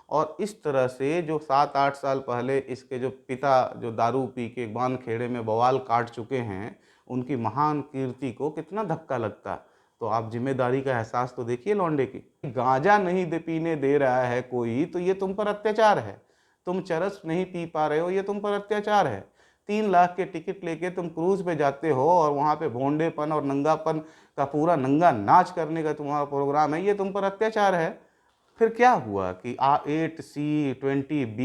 और इस तरह से जो 7-8 साल पहले इसके जो पिता जो दारू पी के बांध-खेड़े में बवाल काट चुके हैं, उनकी महान कीर्ति को कितना धक्का लगता। तो आप ज़िम्मेदारी का एहसास तो देखिए लौंडे की। गांजा नहीं दे पीने दे रहा है कोई तो ये तुम पर अत्याचार है। तुम चरस नहीं पी पा रहे हो ये तुम पर अत्याचार है। 3 लाख के टिकट लेके तुम क्रूज़ पे जाते हो और वहाँ पे भोंडेपन और नंगापन का पूरा नंगा नाच करने का तुम्हारा प्रोग्राम है, ये तुम पर अत्याचार है। फिर क्या हुआ कि 8C 20B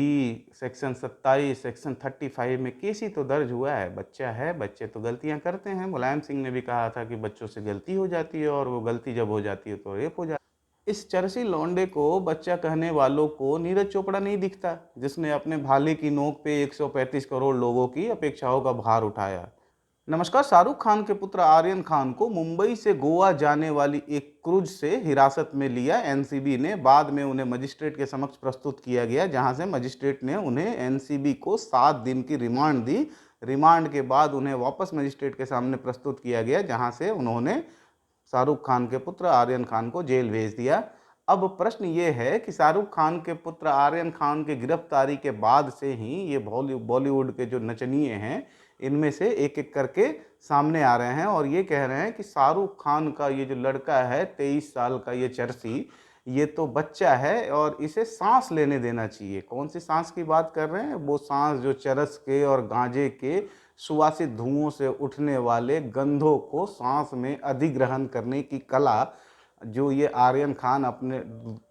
सेक्शन 27 सेक्शन 35 में केस ही तो दर्ज हुआ है। बच्चा है, बच्चे तो गलतियां करते हैं। मुलायम सिंह ने भी कहा था कि बच्चों से गलती हो जाती है और वो गलती जब हो जाती है तो रेप हो जाता है। इस चरसी लौंडे को बच्चा कहने वालों को नीरज चोपड़ा नहीं दिखता, जिसने अपने भाले की नोक पे 135 करोड़ लोगों की अपेक्षाओं का भार उठाया। नमस्कार। शाहरुख खान के पुत्र आर्यन खान को मुंबई से गोवा जाने वाली एक क्रूज से हिरासत में लिया एनसीबी ने। बाद में उन्हें मजिस्ट्रेट के समक्ष प्रस्तुत किया गया, जहां से मजिस्ट्रेट ने उन्हें एनसीबी को 7 दिन की रिमांड दी। रिमांड के बाद उन्हें वापस मजिस्ट्रेट के सामने प्रस्तुत किया गया, जहां से उन्होंने शाहरुख खान के पुत्र आर्यन खान को जेल भेज दिया। अब प्रश्न ये है कि शाहरुख खान के पुत्र आर्यन खान की गिरफ्तारी के बाद से ही ये बॉलीवुड के जो नचनिए हैं, इनमें से एक एक करके सामने आ रहे हैं और ये कह रहे हैं कि शाहरुख खान का ये जो लड़का है 23 साल का ये चरसी, ये तो बच्चा है और इसे सांस लेने देना चाहिए। कौन सी सांस की बात कर रहे हैं? वो सांस जो चरस के और गांजे के सुवासित धुओं से उठने वाले गंधों को सांस में अधिग्रहण करने की कला जो ये आर्यन खान अपने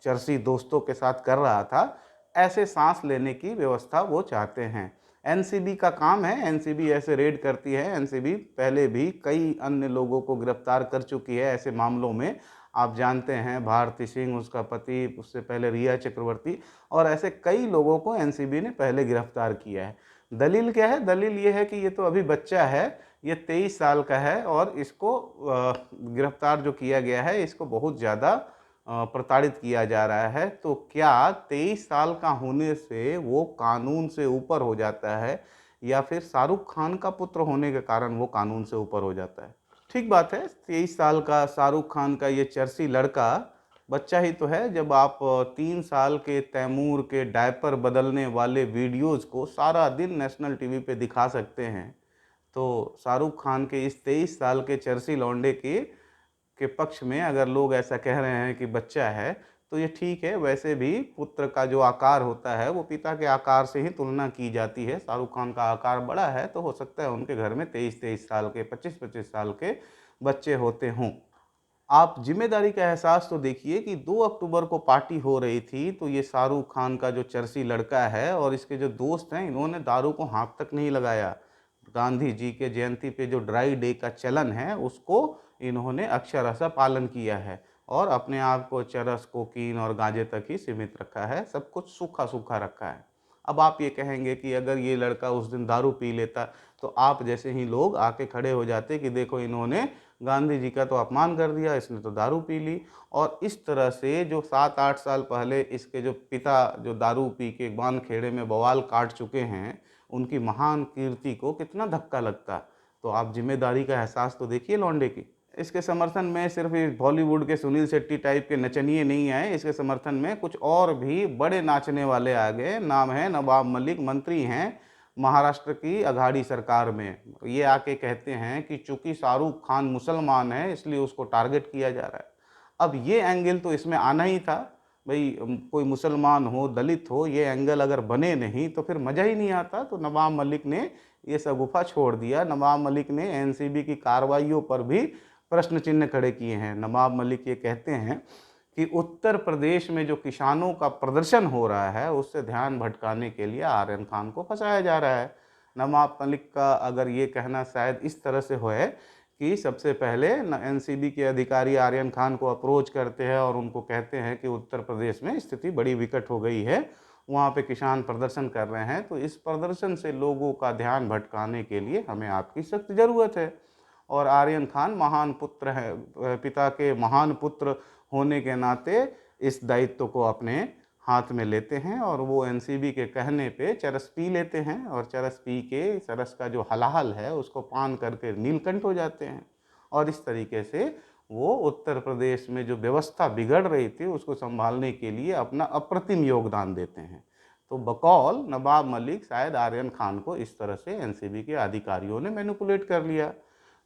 चरसी दोस्तों के साथ कर रहा था, ऐसे सांस लेने की व्यवस्था वो चाहते हैं। एनसीबी का काम है, एनसीबी ऐसे रेड करती है। एनसीबी पहले भी कई अन्य लोगों को गिरफ्तार कर चुकी है ऐसे मामलों में। आप जानते हैं भारती सिंह, उसका पति, उससे पहले रिया चक्रवर्ती, और ऐसे कई लोगों को एनसीबी ने पहले गिरफ्तार किया है। दलील क्या है? दलील ये है कि ये तो अभी बच्चा है, ये 23 साल का है और इसको गिरफ्तार जो किया गया है, इसको बहुत ज़्यादा प्रताड़ित किया जा रहा है। तो क्या 23 साल का होने से वो कानून से ऊपर हो जाता है, या फिर शाहरुख खान का पुत्र होने के कारण वो कानून से ऊपर हो जाता है? ठीक बात है, 23 साल का शाहरुख खान का ये चरसी लड़का बच्चा ही तो है। जब आप 3 साल के तैमूर के डायपर बदलने वाले वीडियोज़ को सारा दिन नेशनल टीवी पे दिखा सकते हैं, तो शाहरुख खान के इस 23 साल के चरसी लौंडे के पक्ष में अगर लोग ऐसा कह रहे हैं कि बच्चा है, तो ये ठीक है। वैसे भी पुत्र का जो आकार होता है वो पिता के आकार से ही तुलना की जाती है। शाहरुख खान का आकार बड़ा है तो हो सकता है उनके घर में 23-23 साल के, 25-25 साल के बच्चे होते हों। आप जिम्मेदारी का एहसास तो देखिए कि 2 अक्टूबर को पार्टी हो रही थी, तो ये शाहरुख खान का जो चरसी लड़का है और इसके जो दोस्त हैं, इन्होंने दारू को हाथ तक नहीं लगाया। गांधी जी के जयंती पे जो ड्राई डे का चलन है, उसको इन्होंने अक्षरशः पालन किया है और अपने आप को चरस, कोकीन और गांजे तक ही सीमित रखा है। सब कुछ सूखा-सूखा रखा है। अब आप ये कहेंगे कि अगर ये लड़का उस दिन दारू पी लेता, तो आप जैसे ही लोग आके खड़े हो जाते कि देखो इन्होंने गांधी जी का तो अपमान कर दिया, इसने तो दारू पी ली। और इस तरह से जो 7-8 साल पहले इसके जो पिता जो दारू पी के बांध-खेड़े में बवाल काट चुके हैं, उनकी महान कीर्ति को कितना धक्का लगता। तो आप ज़िम्मेदारी का एहसास तो देखिए लौंडे की। इसके समर्थन में सिर्फ ये बॉलीवुड के सुनील शेट्टी टाइप के नचनिए नहीं आए, इसके समर्थन में कुछ और भी बड़े नाचने वाले आ गए। नाम है नवाब मलिक, मंत्री हैं महाराष्ट्र की अघाड़ी सरकार में। ये आके कहते हैं कि चूंकि शाहरुख खान मुसलमान है इसलिए उसको टारगेट किया जा रहा है। अब ये एंगल तो इसमें आना ही था। भाई कोई मुसलमान हो, दलित हो, ये एंगल अगर बने नहीं तो फिर मज़ा ही नहीं आता। तो नवाब मलिक ने ये शगुफा छोड़ दिया। नवाब मलिक ने एनसीबी की कार्रवाइयों पर भी प्रश्न चिन्ह खड़े किए हैं। नवाब मलिक ये कहते हैं कि उत्तर प्रदेश में जो किसानों का प्रदर्शन हो रहा है, उससे ध्यान भटकाने के लिए आर्यन खान को फंसाया जा रहा है। नवाब मलिक का अगर ये कहना शायद इस तरह से है कि सबसे पहले एनसीबी के अधिकारी आर्यन खान को अप्रोच करते हैं और उनको कहते हैं कि उत्तर प्रदेश में स्थिति बड़ी विकट हो गई है, वहाँ पे किसान प्रदर्शन कर रहे हैं, तो इस प्रदर्शन से लोगों का ध्यान भटकाने के लिए हमें आपकी सख्त ज़रूरत है। और आर्यन खान महान पुत्र है, पिता के महान पुत्र होने के नाते इस दायित्व को अपने हाथ में लेते हैं और वो एनसीबी के कहने पे चरस पी लेते हैं और चरस पी के चरस का जो हलाहल है उसको पान करके नीलकंठ हो जाते हैं। और इस तरीके से वो उत्तर प्रदेश में जो व्यवस्था बिगड़ रही थी उसको संभालने के लिए अपना अप्रतिम योगदान देते हैं। तो बकौल नवाब मलिक शायद आर्यन खान को इस तरह से एनसीबी के अधिकारियों ने मैनिपुलेट कर लिया।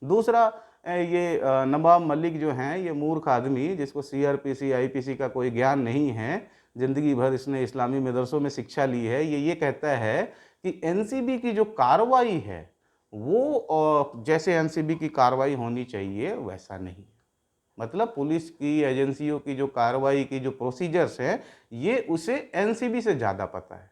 दूसरा, ये नवाब मलिक जो हैं, ये मूर्ख आदमी जिसको सीआरपीसी आईपीसी का कोई ज्ञान नहीं है, ज़िंदगी भर इसने इस्लामी मदरसों में शिक्षा ली है, ये कहता है कि एनसीबी की जो कार्रवाई है वो जैसे एनसीबी की कार्रवाई होनी चाहिए वैसा नहीं। मतलब पुलिस की एजेंसियों की जो कार्रवाई की जो प्रोसीजर्स हैं, ये उसे एनसीबी से ज़्यादा पता है।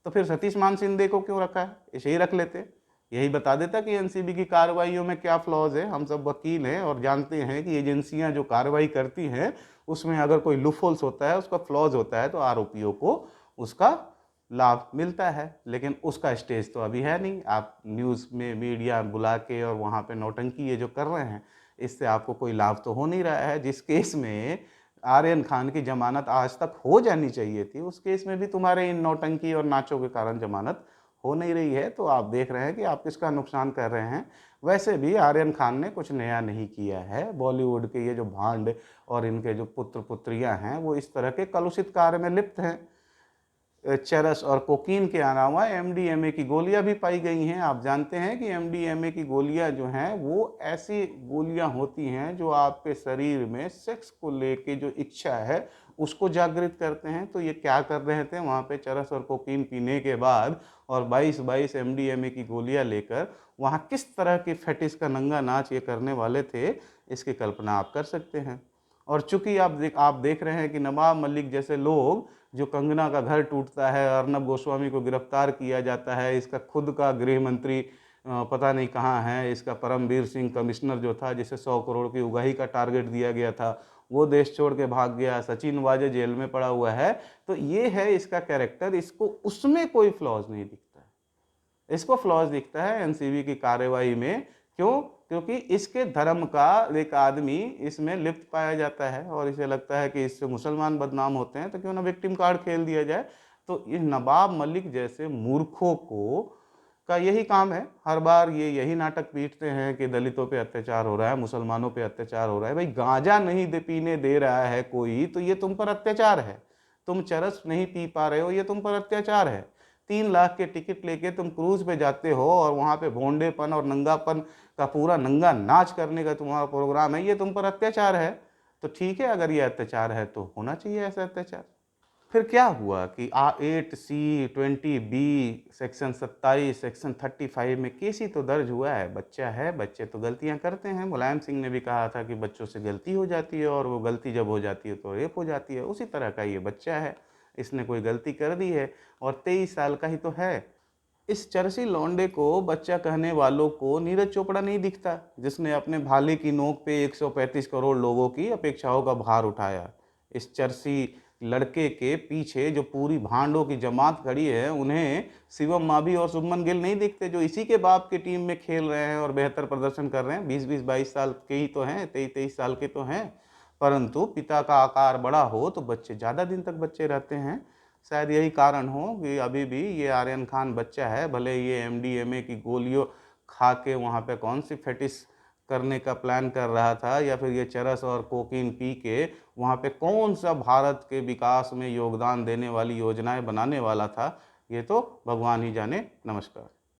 तो फिर सतीश मान सिंधे को क्यों रखा है? इसे ही रख लेते, यही बता देता कि एनसीबी की कार्रवाइयों में क्या फ्लॉज है। हम सब वकील हैं और जानते हैं कि एजेंसियां जो कार्रवाई करती हैं उसमें अगर कोई लूपहोल्स होता है, उसका फ्लॉज होता है, तो आरोपियों को उसका लाभ मिलता है। लेकिन उसका स्टेज तो अभी है नहीं। आप न्यूज़ में मीडिया बुला के और वहाँ पे नौटंकी ये जो कर रहे हैं, इससे आपको कोई लाभ तो हो नहीं रहा है। जिस केस में आर्यन खान की जमानत आज तक हो जानी चाहिए थी, उस केस में भी तुम्हारे इन नौटंकी और नाचों के कारण जमानत हो नहीं रही है। तो आप देख रहे हैं कि आप किसका नुकसान कर रहे हैं। वैसे भी आर्यन खान ने कुछ नया नहीं किया है। बॉलीवुड के ये जो भांड और इनके जो पुत्र पुत्रियां हैं वो इस तरह के कलुषित कार्य में लिप्त हैं। चरस और कोकीन के अलावा एमडीएमए की गोलियां भी पाई गई हैं। आप जानते हैं कि एमडीएमए की गोलियां जो हैं वो ऐसी गोलियां होती हैं जो आपके शरीर में सेक्स को लेके जो इच्छा है उसको जागृत करते हैं। तो ये क्या कर रहे थे वहाँ पे चरस और कोकीन पीने के बाद और 22-22 एमडीएमए की गोलियां लेकर वहाँ किस तरह की फेटिस का नंगा नाच ये करने वाले थे, इसकी कल्पना आप कर सकते हैं। और चूंकि आप देख रहे हैं कि नवाब मलिक जैसे लोग, जो कंगना का घर टूटता है, अर्नब गोस्वामी को गिरफ्तार किया जाता है, इसका खुद का गृह मंत्री पता नहीं कहाँ है, इसका परमवीर सिंह कमिश्नर जो था जिसे 100 करोड़ की उगाही का टारगेट दिया गया था, वो देश छोड़ के भाग गया, सचिन वाजे जेल में पड़ा हुआ है। तो ये है इसका कैरेक्टर। इसको उसमें कोई फ्लॉज नहीं दिखता है, इसको फ्लॉज दिखता है एनसीबी की कार्रवाई में। क्यों? क्योंकि इसके धर्म का एक आदमी इसमें लिप्त पाया जाता है और इसे लगता है कि इससे मुसलमान बदनाम होते हैं, तो क्यों ना विक्टिम कार्ड खेल दिया जाए। तो ये नवाब मलिक जैसे मूर्खों को का यही काम है। हर बार ये यही नाटक पीटते हैं कि दलितों पे अत्याचार हो रहा है, मुसलमानों पे अत्याचार हो रहा है। भाई गांजा नहीं पीने दे रहा है कोई, तो ये तुम पर अत्याचार है। तुम चरस नहीं पी पा रहे हो, ये तुम पर अत्याचार है। 3 लाख के टिकट लेके तुम क्रूज पे जाते हो और वहाँ पे भोंडेपन और नंगापन का पूरा नंगा नाच करने का तुम्हारा प्रोग्राम है, ये तुम पर अत्याचार है। तो ठीक है, अगर ये अत्याचार है तो होना चाहिए ऐसा अत्याचार। फिर क्या हुआ कि 8C20B सेक्शन 27 सेक्शन 35 में केसी तो दर्ज हुआ है। बच्चा है, बच्चे तो गलतियां करते हैं। मुलायम सिंह ने भी कहा था कि बच्चों से गलती हो जाती है और वो गलती जब हो जाती है तो रेप हो जाती है। उसी तरह का ये बच्चा है, इसने कोई गलती कर दी है और 23 साल का ही तो है। इस चरसी लौंडे को बच्चा कहने वालों को नीरज चोपड़ा नहीं दिखता, जिसने अपने भाले की नोक पे 135 करोड़ लोगों की अपेक्षाओं का भार उठाया। इस चरसी लड़के के पीछे जो पूरी भांडों की जमात खड़ी है, उन्हें शिवम मावी और शुभमन गिल नहीं दिखते, जो इसी के बाप की टीम में खेल रहे हैं और बेहतर प्रदर्शन कर रहे हैं। 20-20 22 साल के ही तो हैं, 23-23 साल के तो हैं। परंतु पिता का आकार बड़ा हो तो बच्चे ज़्यादा दिन तक बच्चे रहते हैं। शायद यही कारण हो कि अभी भी ये आर्यन खान बच्चा है। भले ये एमडीएमए की गोलियों खा के वहाँ पे कौन सी फेटिस करने का प्लान कर रहा था, या फिर ये चरस और कोकीन पी के वहाँ पे कौन सा भारत के विकास में योगदान देने वाली योजनाएं बनाने वाला था, ये तो भगवान ही जाने। नमस्कार।